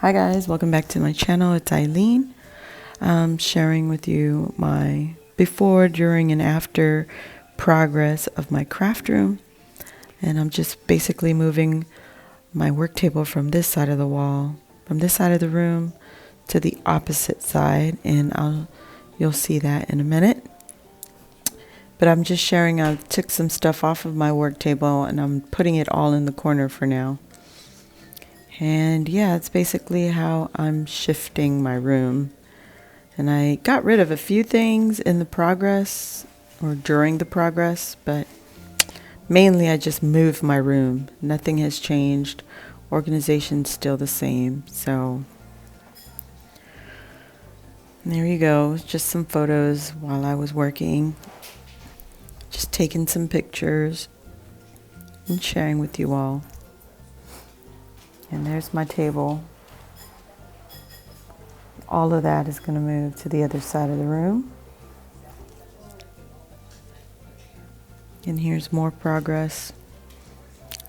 Hi guys, welcome back to my channel. It's Eileen. I'm sharing with you my before, during, and after progress of my craft room. And I'm just basically moving my work table from this side of the wall, from this side of the room to the opposite side. And you'll see that in a minute. But I'm just sharing, I took some stuff off of my work table and I'm putting it all in the corner for now. And yeah, it's basically how I'm shifting my room. And I got rid of a few things in the progress or during the progress, but mainly I just moved my room. Nothing has changed. Organization's still the same. So there you go. Just some photos while I was working. Just taking some pictures and sharing with you all. And there's my table. All of that is going to move to the other side of the room. And here's more progress.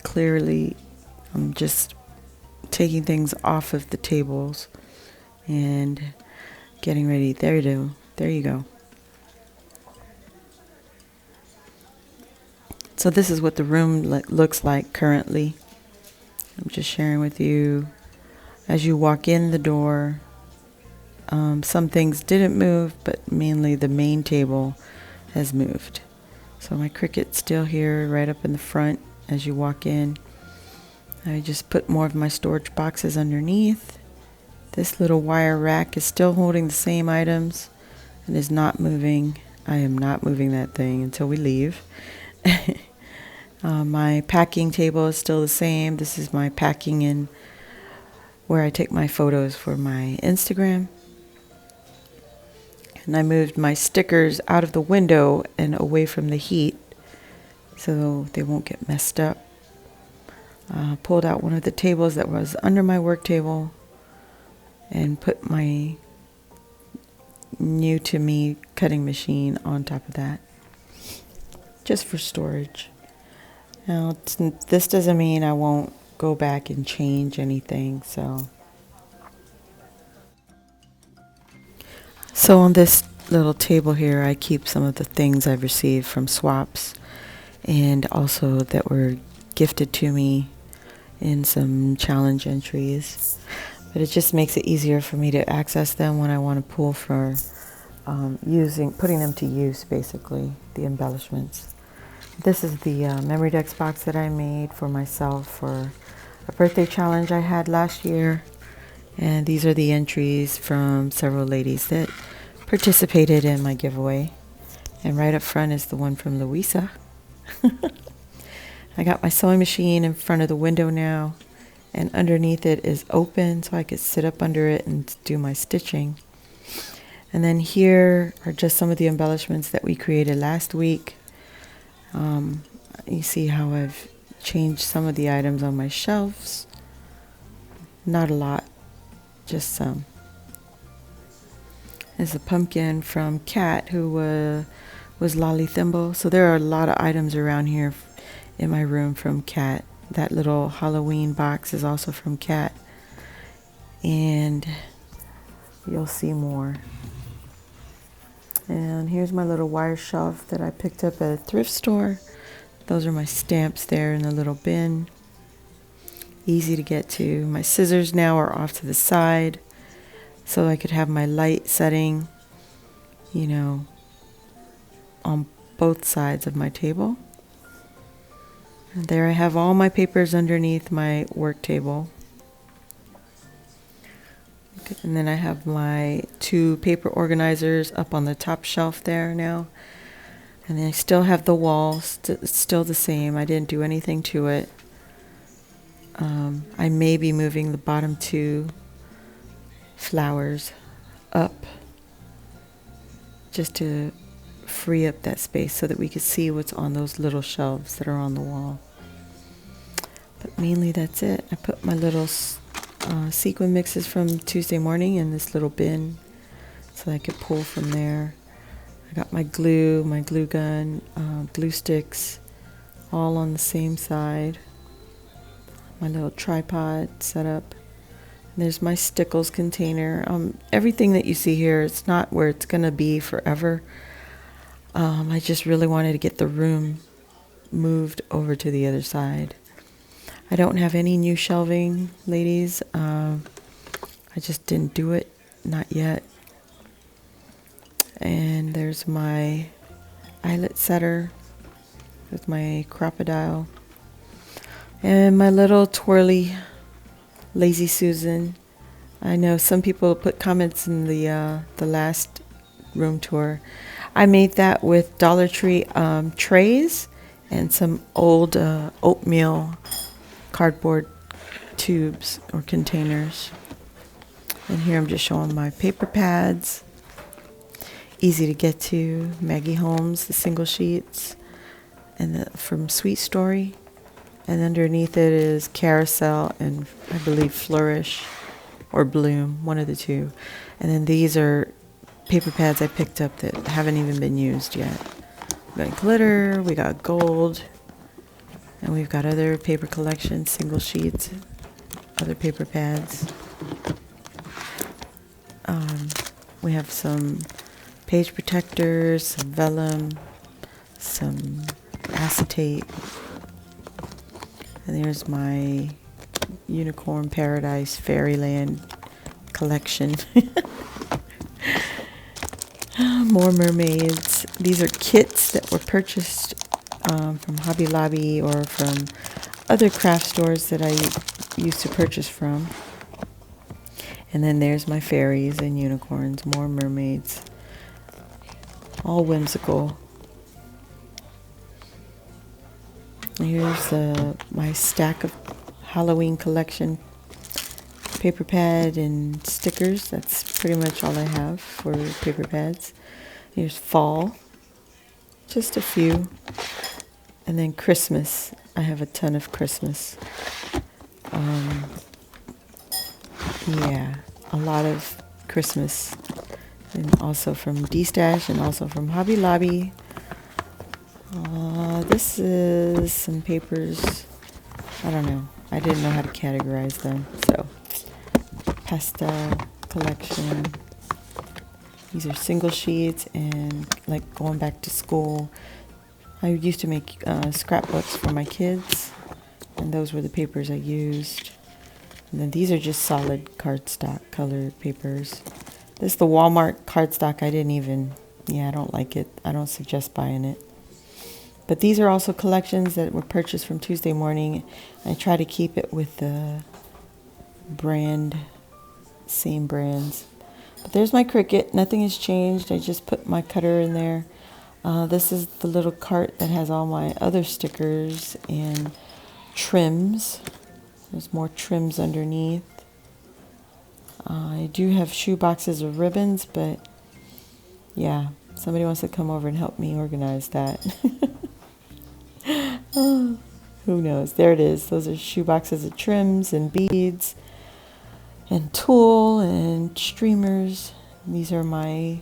Clearly, I'm just taking things off of the tables and getting ready. There you go. So this is what the room looks like currently. I'm just sharing with you. As you walk in the door, some things didn't move, but mainly the main table has moved. So my Cricut's still here right up in the front as you walk in. I just put more of my storage boxes underneath. This little wire rack is still holding the same items and is not moving. I am not moving that thing until we leave. My packing table is still the same. This is my packing in where I take my photos for my Instagram. And I moved my stickers out of the window and away from the heat so they won't get messed up. Pulled out one of the tables that was under my work table and put my new to me cutting machine on top of that, just for storage. Now, this doesn't mean I won't go back and change anything. So on this little table here, I keep some of the things I've received from swaps and also that were gifted to me in some challenge entries. But it just makes it easier for me to access them when I want to pull for putting them to use, basically, the embellishments. This is the Memory Decks box that I made for myself for a birthday challenge I had last year. And these are the entries from several ladies that participated in my giveaway. And right up front is the one from Louisa. I got my sewing machine in front of the window now. And underneath it is open so I could sit up under it and do my stitching. And then here are just some of the embellishments that we created last week. You see how I've changed some of the items on my shelves. Not a lot, just some. There's a pumpkin from Kat, who was Lolly Thimble. So there are a lot of items around here in my room from Kat. That little Halloween box is also from Kat. And you'll see more. And here's my little wire shelf that I picked up at a thrift store. Those are my stamps there in the little bin. Easy to get to. My scissors now are off to the side so I could have my light setting, on both sides of my table. And there I have all my papers underneath my work table. And then I have my 2 paper organizers up on the top shelf there now. And then I still have the wall, still the same. I didn't do anything to it. I may be moving the bottom 2 flowers up just to free up that space so that we could see what's on those little shelves that are on the wall. But mainly that's it. I put my little sequin mixes from Tuesday morning in this little bin so I could pull from there. I got my glue gun, glue sticks, all on the same side. My little tripod set up. There's my Stickles container. Everything that you see here, it's not where it's going to be forever. I just really wanted to get the room moved over to the other side. I don't have any new shelving, ladies. I just didn't do it, not yet. And there's my eyelet setter with my crocodile. And my little twirly Lazy Susan. I know some people put comments in the last room tour. I made that with Dollar Tree trays and some old oatmeal cardboard tubes or containers. And here I'm just showing my paper pads. Easy to get to. Maggie Holmes, the single sheets, and from Sweet Story. And underneath it is Carousel and I believe Flourish or Bloom, one of the two. And then these are paper pads I picked up that haven't even been used yet. We got glitter, we got gold, and we've got other paper collections, single sheets, other paper pads. We have some page protectors, some vellum, some acetate. And there's my Unicorn Paradise Fairyland collection. More mermaids. These are kits that were purchased from Hobby Lobby or from other craft stores that I used to purchase from. And then there's my fairies and unicorns, more mermaids. All whimsical. Here's my stack of Halloween collection paper pad and stickers. That's pretty much all I have for paper pads. Here's fall, just a few. And then Christmas. I have a ton of Christmas. Yeah, a lot of Christmas. And also from D-Stash and also from Hobby Lobby. This is some papers. I don't know. I didn't know how to categorize them. So, pastel collection. These are single sheets and like going back to school. I used to make scrapbooks for my kids. And those were the papers I used. And then these are just solid cardstock colored papers. This is the Walmart cardstock. I don't like it. I don't suggest buying it. But these are also collections that were purchased from Tuesday Morning. I try to keep it with the same brands. But there's my Cricut. Nothing has changed. I just put my cutter in there. This is the little cart that has all my other stickers and trims. There's more trims underneath. I do have shoe boxes of ribbons, but yeah, somebody wants to come over and help me organize that. Oh, who knows? There it is. Those are shoe boxes of trims and beads and tulle and streamers. These are my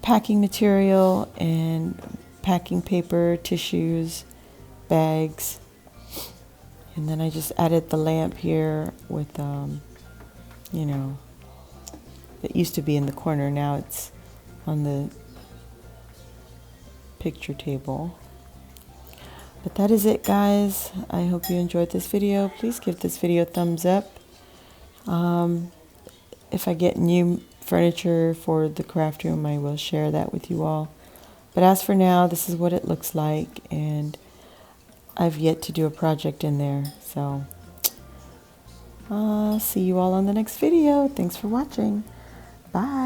packing material and packing paper, tissues, bags. And then I just added the lamp here with, it used to be in the corner. Now it's on the picture table. But that is it, guys. I hope you enjoyed this video. Please give this video a thumbs up. If I get new furniture for the craft room, I will share that with you all. But as for now, this is what it looks like. And I've yet to do a project in there. So, see you all on the next video. Thanks for watching. Bye.